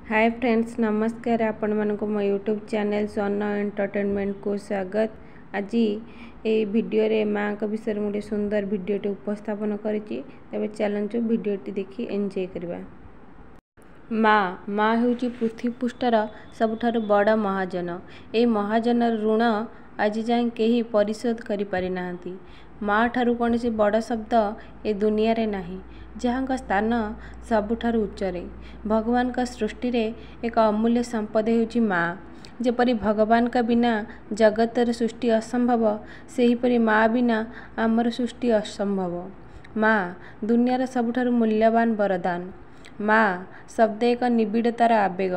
Hi friends नमस्कार आपण मानक मो यूट्यूब चैनल सन एंटरटेनमेंट को स्वागत। आज ये वीडियो रे माँ का विषय में गोटे सुंदर वीडियोटी उपस्थापन करिछि। तबे चलंतु वीडियोटी देखि एंजॉय करबा। माँ माँ होउछि पृथ्वी पृष्ठर सबुठारु बड़ महाजन। ए महाजनर ऋण आज जाए केही परिशोध करि पारि नाहंती। माँ ठारू कौनसी बड़ शब्द ए दुनिया रे नाही, जहाँ स्थान सबुठारु उच्चरे। भगवान का सृष्टि रे एक अमूल्य संपद होउछि माँ। जेपरि भगवान का बिना जगतर सृष्टि असंभव, सेहीपरि माँ बिना आमर सृष्टि असंभव। माँ दुनियार सबुठारु मूल्यवान वरदान। माँ शब्द एक निबिड़तार आवेग।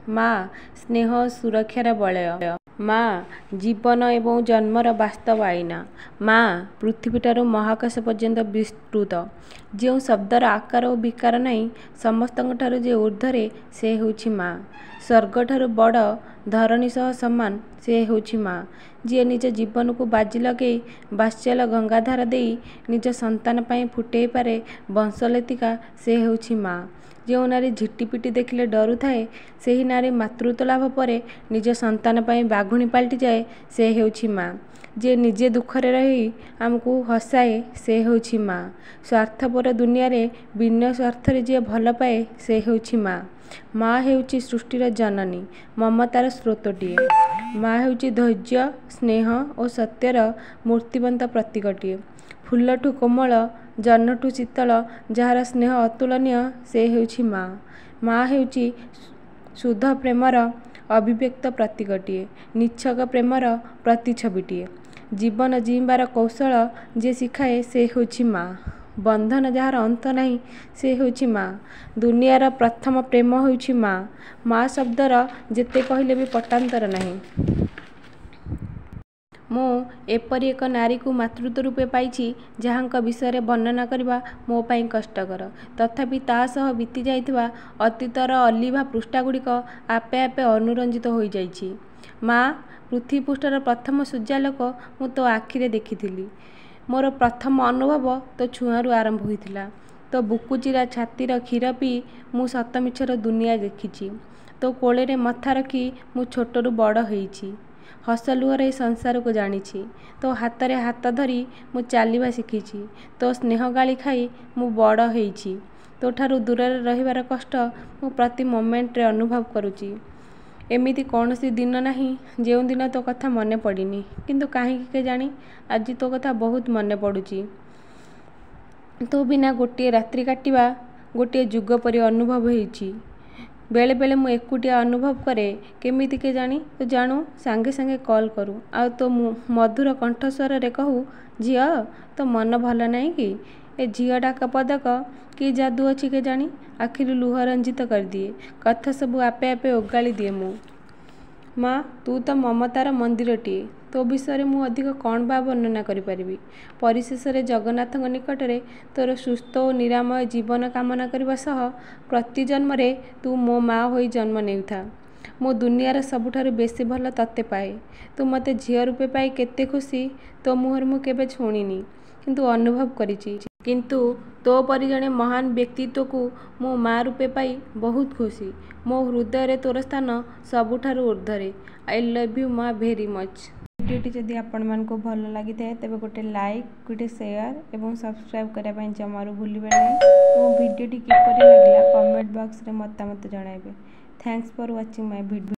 माँ स्नेह और सुरक्षार बलय। माँ जीवन एवं जन्मर वास्तव आईना। माँ पृथ्वीठारु महाकाश पर्यंत विस्तृत। जो शब्दर आकार और विकार नहीं, समस्तठारु जे ऊर्ध्वरे से होउछि माँ। स्वर्गठारु बड़ धरणी सह समान से होउछि माँ। जी निज जीवन को बाजी लगे बात्सल गंगाधार देई निज संतान पाई फुटई पारे वंशलतिका से होउछि माँ। जो नारी झिटिपिटी देखिले डरू थाए, सेही नारी मातृत्व लाभ परे निज संतान पाई बाघुणी पाल्टी जाए से हेउछि माँ। जे निजे दुखरे रही आमको हसाए से हेउछि माँ। स्वार्थपर दुनिया रे बिना स्वार्थरे जे भल पाए से हेउछि माँ। माँ हेउछि सृष्टिर जननी, ममतार स्रोतटिए। माँ हेउछि धैर्य स्नेह और सत्यर मूर्तिवंत प्रतीकटिए। फुलठू कोमल जन्नठू शीतल, जार स्नेह अतुलनीय से हेउछि माँ। माँ हेउछि शुद्ध प्रेमर अभिव्यक्त प्रतीकटिए, निच्छक प्रेमर प्रतिछबिटिए। जीवन जीवार कौशल जे शिखाए से हेउछि माँ। बंधन जार अंत नहीं से हेउछि माँ। दुनियार प्रथम प्रेम हेउछि माँ। माँ शब्दर जेते कहले भी पटांतर नहीं। मु एपरि एक नारी को मातृत्व रूपे पाइछि, जहाँक विषय वर्णना करबा मो पाई कष्टकर। तथापि ता सह बीती जाइथिबा अतीतर अलिभा पृष्ठागुड़िक आपे आपे अनुरंजित हो जाइछि। माँ पृथ्वी पृष्ठर प्रथम सूर्यालोक मु तो आखिरे देखिथिली। मोर प्रथम अनुभव तो छुआरू आरंभ होइथिला। तो बुकुचिरा छातीर क्षीर पी मु सतमिछर दुनिया देखिछि। तो कोळे मथा रखी मु छोटरू बड़ होइछि। हस लुहर संसार को जानिछि। तो हाथ रे हाथ धरी मु चालिबा शिखिछि। तो स्नेह गाली खाई मु बड़ होइछि। तो ठारू दूर रहिबार कष्ट मु प्रति मोमेंट रे अनुभव करुछि। एमिति कौनसी दिन नहीं जो दिन तो कथा मने पड़िनी, किंतु काहे के जानी आज तो कथा बहुत मने पड़ुछि। तो बिना गोटे रात्रि काटिबा गोटे जुग परि अनुभव होइछि। बेले बेले मु एकुटिया अनुभव करे, केमिति के जानी तो जानू सांगे सांगे कॉल करूँ आ तो मधुर कंठस्वर रे कहू, झियो तो मन भल नहीं कि ए झियो डाक पदक कि जादू अच्छी के जानी आखिर लुह रंजित कर दिए। कथा सबू आपे आपे ओगाली दिए मु। माँ तू तो ममतार मंदिरटिए। तो विषय मु अधिक कौन बा वर्णना करिपारिबी। परिशेष रे जगन्नाथ निकटरे तोर सुस्थ और निरामय जीवन कामना करबा सह प्रति जन्म रे तू मो माँ होई जन्म नेउथा। मो दुनियार सबुठारु बेसी भल तते पाए। तू मते झियो रूपे पाई केते खुशी तो मुहर मु केबे छुणीनी, किंतु अनुभव करिछि। किंतु तो परि जणे महान व्यक्तित्व को मो माँ रूपे पाई बहुत खुशी। मो हृदय रे तोर स्थान सबुठारु ऊर्ध्वरे। आई लव यू माँ वेरी मच। वीडियोटी जदि आपण मानको भल लगी थाए तेबे गोटे लाइक गोटे शेयर एवं सब्सक्राइब करिया पई जमारू भूलिबे नहीं। मो वीडियोटी किपरि लागला कमेंट बॉक्स रे मतामत जणाइबे। Thanks for watching my video.